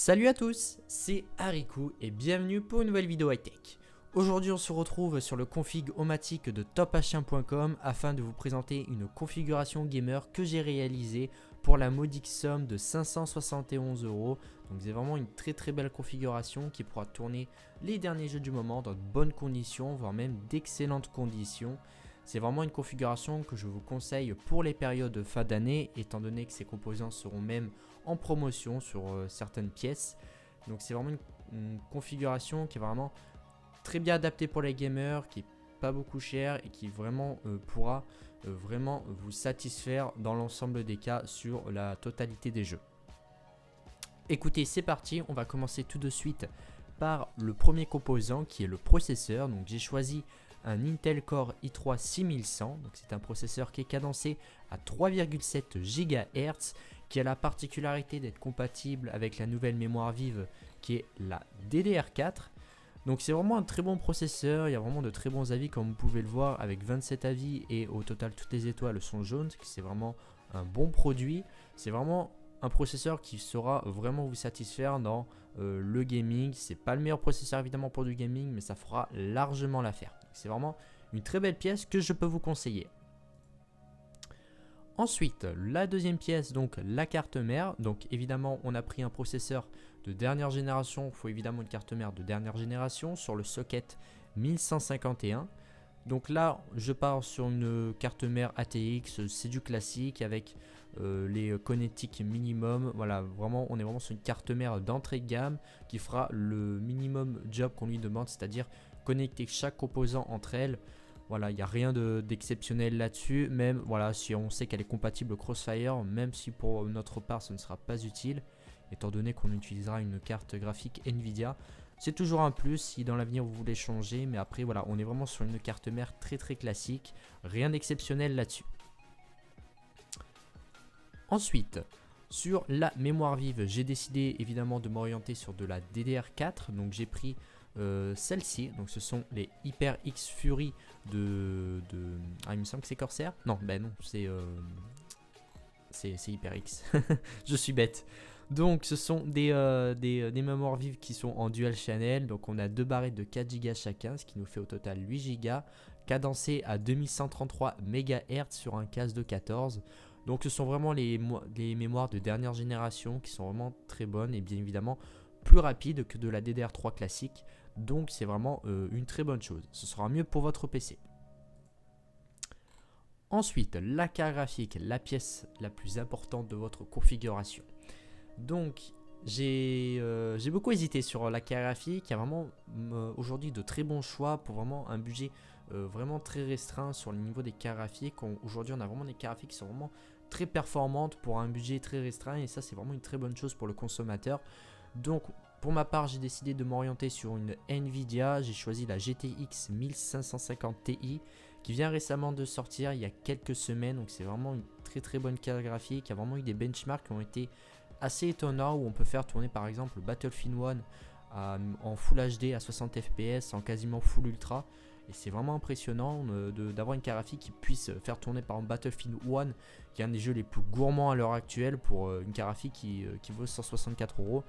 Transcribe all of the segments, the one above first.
Salut à tous, c'est Hariku et bienvenue pour une nouvelle vidéo high-tech. Aujourd'hui on se retrouve sur le config Omatic de toph1.com afin de vous présenter une configuration gamer que j'ai réalisée pour la modique somme de 571 €. Donc c'est vraiment une très belle configuration qui pourra tourner les derniers jeux du moment dans de bonnes conditions, voire même d'excellentes conditions. C'est vraiment une configuration que je vous conseille pour les périodes de fin d'année, étant donné que ces composants seront même en promotion sur certaines pièces. Donc c'est vraiment une configuration qui est vraiment très bien adaptée pour les gamers, qui est pas beaucoup chère et qui vraiment pourra vraiment vous satisfaire dans l'ensemble des cas sur la totalité des jeux. Écoutez, c'est parti, on va commencer tout de suite par le premier composant qui est le processeur. Donc j'ai choisi un Intel Core i3 6100, donc c'est un processeur qui est cadencé à 3,7 GHz, qui a la particularité d'être compatible avec la nouvelle mémoire vive qui est la DDR4. Donc c'est vraiment un très bon processeur, il y a vraiment de très bons avis comme vous pouvez le voir avec 27 avis et au total toutes les étoiles sont jaunes, c'est vraiment un bon produit. C'est vraiment un processeur qui saura vraiment vous satisfaire dans le gaming. C'est pas le meilleur processeur évidemment pour du gaming, mais ça fera largement l'affaire. C'est vraiment une très belle pièce que je peux vous conseiller. Ensuite, la deuxième pièce, donc la carte mère. Donc évidemment, on a pris un processeur de dernière génération. Il faut évidemment une carte mère de dernière génération sur le socket 1151. Donc là, je pars sur une carte mère ATX, c'est du classique avec les connectiques minimum. Voilà, vraiment, on est vraiment sur une carte mère d'entrée de gamme qui fera le minimum job qu'on lui demande, c'est-à-dire connecter chaque composant entre elles. Voilà, il n'y a rien d'exceptionnel là-dessus, même voilà, si on sait qu'elle est compatible Crossfire, même si pour notre part ce ne sera pas utile, étant donné qu'on utilisera une carte graphique Nvidia. C'est toujours un plus si dans l'avenir vous voulez changer, mais après voilà, on est vraiment sur une carte mère très classique, rien d'exceptionnel là-dessus. Ensuite, sur la mémoire vive, j'ai décidé évidemment de m'orienter sur de la DDR4, donc j'ai pris celle-ci, donc ce sont les HyperX Fury Ah, il me semble que c'est Corsair. Non, ben non, c'est HyperX. Je suis bête. Donc ce sont des mémoires vives qui sont en dual channel. Donc on a deux barrettes de 4 Go chacun, ce qui nous fait au total 8 Go, cadencé à 2133 MHz sur un casque de 14. Donc ce sont vraiment les mémoires de dernière génération qui sont vraiment très bonnes et bien évidemment plus rapides que de la DDR3 classique. Donc c'est vraiment une très bonne chose. Ce sera mieux pour votre PC. Ensuite, la carte graphique, la pièce la plus importante de votre configuration. Donc j'ai beaucoup hésité sur la carte graphique. Il y a vraiment aujourd'hui de très bons choix pour vraiment un budget vraiment très restreint sur le niveau des cartes graphiques. Aujourd'hui on a vraiment des cartes graphiques qui sont vraiment très performantes pour un budget très restreint et ça c'est vraiment une très bonne chose pour le consommateur. Donc pour ma part j'ai décidé de m'orienter sur une Nvidia. J'ai choisi la GTX 1550 Ti qui vient récemment de sortir il y a quelques semaines. Donc c'est vraiment une très bonne carte graphique. Il y a vraiment eu des benchmarks qui ont été assez étonnants où on peut faire tourner par exemple Battlefield 1 en Full HD à 60 fps en quasiment Full Ultra. Et c'est vraiment impressionnant d'avoir une carte graphique qui puisse faire tourner par exemple Battlefield 1, qui est un des jeux les plus gourmands à l'heure actuelle pour une carte graphique qui vaut 164 €. Donc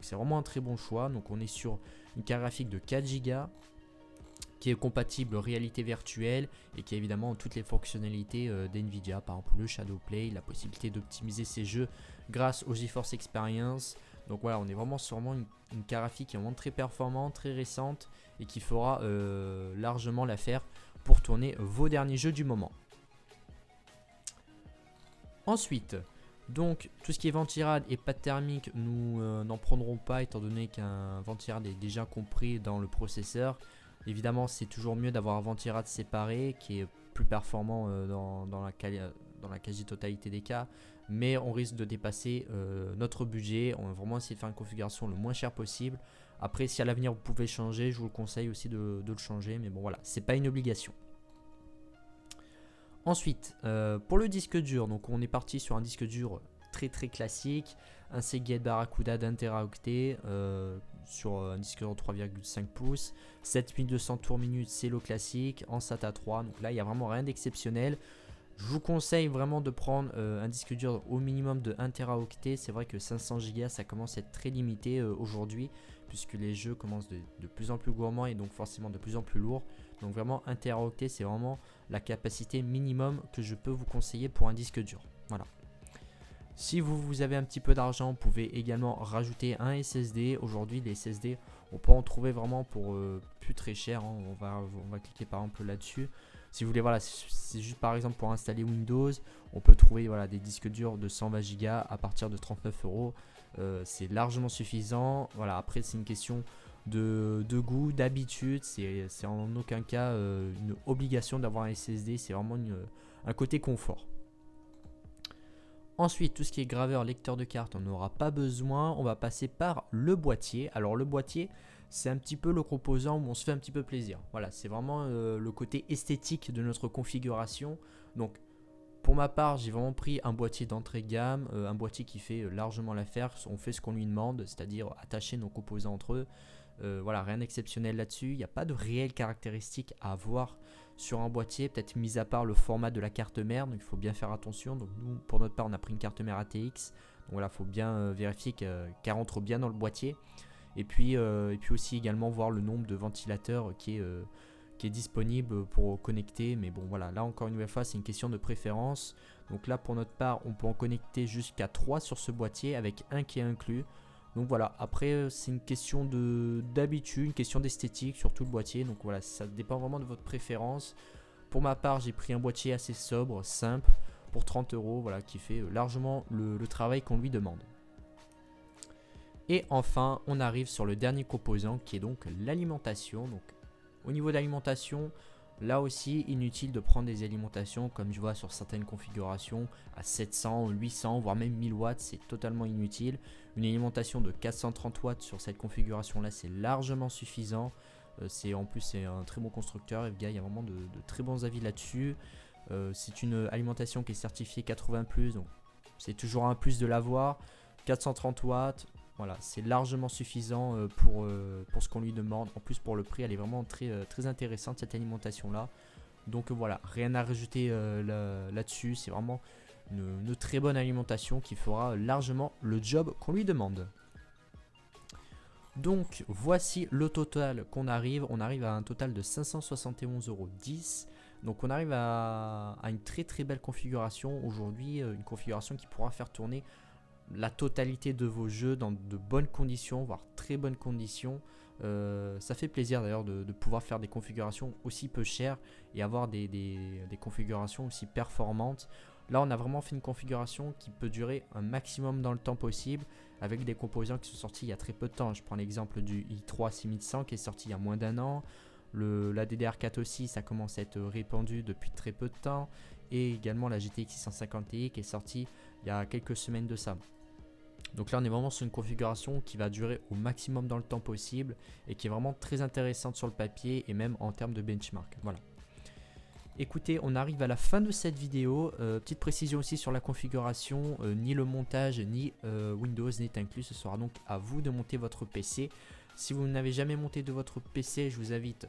c'est vraiment un très bon choix. Donc on est sur une carte graphique de 4 Go qui est compatible réalité virtuelle et qui a évidemment toutes les fonctionnalités d'Nvidia, par exemple le Shadowplay, la possibilité d'optimiser ses jeux grâce au GeForce Experience. Donc voilà, on est vraiment sur une carte graphique qui est vraiment très performante, très récente et qui fera largement l'affaire pour tourner vos derniers jeux du moment. Ensuite, donc tout ce qui est ventirad et pâte thermique, nous n'en prendrons pas étant donné qu'un ventirad est déjà compris dans le processeur. Évidemment, c'est toujours mieux d'avoir un ventirad séparé qui est plus performant dans la quasi-totalité des cas. Mais on risque de dépasser notre budget. On va vraiment essayer de faire une configuration le moins cher possible. Après, si à l'avenir vous pouvez changer, je vous le conseille aussi de le changer. Mais bon, voilà, c'est pas une obligation. Ensuite, pour le disque dur, donc on est parti sur un disque dur très classique, un Seagate Barracuda d'1 Teraoctet sur un disque dur 3,5 pouces, 7200 tours minutes, c'est le classique, en SATA 3. Donc là, il n'y a vraiment rien d'exceptionnel. Je vous conseille vraiment de prendre un disque dur au minimum de 1 Teraoctet. C'est vrai que 500 Go ça commence à être très limité aujourd'hui, puisque les jeux commencent de plus en plus gourmands et donc forcément de plus en plus lourds. Donc vraiment 1 Teraoctet c'est vraiment la capacité minimum que je peux vous conseiller pour un disque dur. Voilà. Si vous avez un petit peu d'argent, vous pouvez également rajouter un SSD. Aujourd'hui les SSD on peut en trouver vraiment pour plus très cher, hein. On va cliquer par exemple là-dessus. Si vous voulez, voilà, c'est juste par exemple pour installer Windows, on peut trouver voilà, des disques durs de 120 Go à partir de 39 euros. C'est largement suffisant. Voilà, après c'est une question de goût, d'habitude. C'est en aucun cas une obligation d'avoir un SSD. C'est vraiment un côté confort. Ensuite, tout ce qui est graveur, lecteur de carte, on n'aura pas besoin. On va passer par le boîtier. Alors le boîtier, c'est un petit peu le composant où on se fait un petit peu plaisir. Voilà, c'est vraiment le côté esthétique de notre configuration. Donc pour ma part, j'ai vraiment pris un boîtier d'entrée de gamme, un boîtier qui fait largement l'affaire. On fait ce qu'on lui demande, c'est-à-dire attacher nos composants entre eux. Voilà, rien d'exceptionnel là-dessus. Il n'y a pas de réelles caractéristiques à avoir sur un boîtier, peut-être mis à part le format de la carte mère. Donc il faut bien faire attention. Donc nous, pour notre part, on a pris une carte mère ATX. Donc voilà, il faut bien vérifier qu'elle rentre bien dans le boîtier. Et puis aussi également voir le nombre de ventilateurs qui est disponible pour connecter. Mais bon voilà, là encore une nouvelle fois c'est une question de préférence. Donc là pour notre part on peut en connecter jusqu'à 3 sur ce boîtier avec un qui est inclus. Donc voilà, après c'est une question d'habitude, une question d'esthétique sur tout le boîtier. Donc voilà, ça dépend vraiment de votre préférence. Pour ma part j'ai pris un boîtier assez sobre, simple, pour 30 euros, voilà, qui fait largement le travail qu'on lui demande. Et enfin, on arrive sur le dernier composant qui est donc l'alimentation. Donc, au niveau d'alimentation, là aussi, inutile de prendre des alimentations comme je vois sur certaines configurations à 700, 800, voire même 1000 watts, c'est totalement inutile. Une alimentation de 430 watts sur cette configuration-là, c'est largement suffisant. En plus, c'est un très bon constructeur, FGA, il y a vraiment de très bons avis là-dessus. C'est une alimentation qui est certifiée 80+, donc c'est toujours un plus de l'avoir. 430 watts. Voilà, c'est largement suffisant pour ce qu'on lui demande. En plus, pour le prix, elle est vraiment très intéressante cette alimentation-là. Donc voilà, rien à rajouter là-dessus. C'est vraiment une très bonne alimentation qui fera largement le job qu'on lui demande. Donc voici le total qu'on arrive. On arrive à un total de 571,10 €. Donc on arrive à une très belle configuration aujourd'hui. Une configuration qui pourra faire tourner la totalité de vos jeux dans de bonnes conditions, voire très bonnes conditions. Ça fait plaisir d'ailleurs de pouvoir faire des configurations aussi peu chères et avoir des configurations aussi performantes. Là on a vraiment fait une configuration qui peut durer un maximum dans le temps possible avec des composants qui sont sortis il y a très peu de temps. Je prends l'exemple du i3 6100 qui est sorti il y a moins d'1 an. La DDR4 aussi, ça commence à être répandu depuis très peu de temps. Et également la GTX 650 Ti qui est sortie il y a quelques semaines de ça. Donc là on est vraiment sur une configuration qui va durer au maximum dans le temps possible et qui est vraiment très intéressante sur le papier et même en termes de benchmark. Voilà. Écoutez, on arrive à la fin de cette vidéo. Petite précision aussi sur la configuration, ni le montage ni Windows n'est inclus. Ce sera donc à vous de monter votre PC. Si vous n'avez jamais monté de votre PC, je vous invite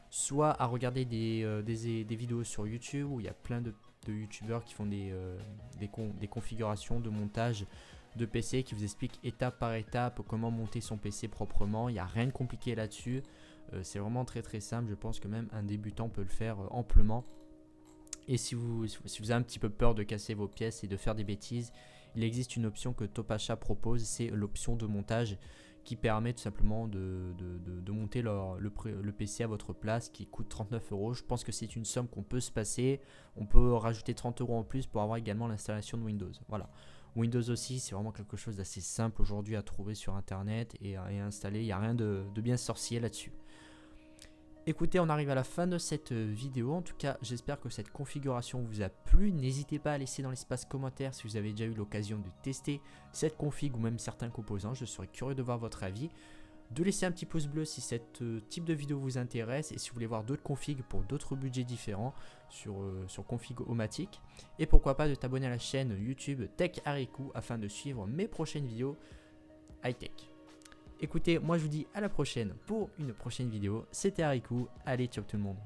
soit à regarder des vidéos sur YouTube où il y a plein de youtubeurs qui font des configurations de montage de PC qui vous expliquent étape par étape comment monter son PC proprement. Il n'y a rien de compliqué là-dessus. C'est vraiment très simple. Je pense que même un débutant peut le faire amplement. Et si vous avez un petit peu peur de casser vos pièces et de faire des bêtises, il existe une option que Topachat propose, c'est l'option de montage qui permet tout simplement de monter le PC à votre place qui coûte 39 €. Je pense que c'est une somme qu'on peut se passer. On peut rajouter 30 € en plus pour avoir également l'installation de Windows. Voilà. Windows aussi, c'est vraiment quelque chose d'assez simple aujourd'hui à trouver sur internet et à installer. Il n'y a rien de bien sorcier là-dessus. Écoutez, on arrive à la fin de cette vidéo. En tout cas, j'espère que cette configuration vous a plu. N'hésitez pas à laisser dans l'espace commentaire si vous avez déjà eu l'occasion de tester cette config ou même certains composants. Je serais curieux de voir votre avis. De laisser un petit pouce bleu si ce type de vidéo vous intéresse et si vous voulez voir d'autres configs pour d'autres budgets différents sur Config-O-Matic. Et pourquoi pas de t'abonner à la chaîne YouTube Tech Hariku afin de suivre mes prochaines vidéos high-tech. Écoutez, moi je vous dis à la prochaine pour une prochaine vidéo. C'était Hariku. Allez, ciao tout le monde.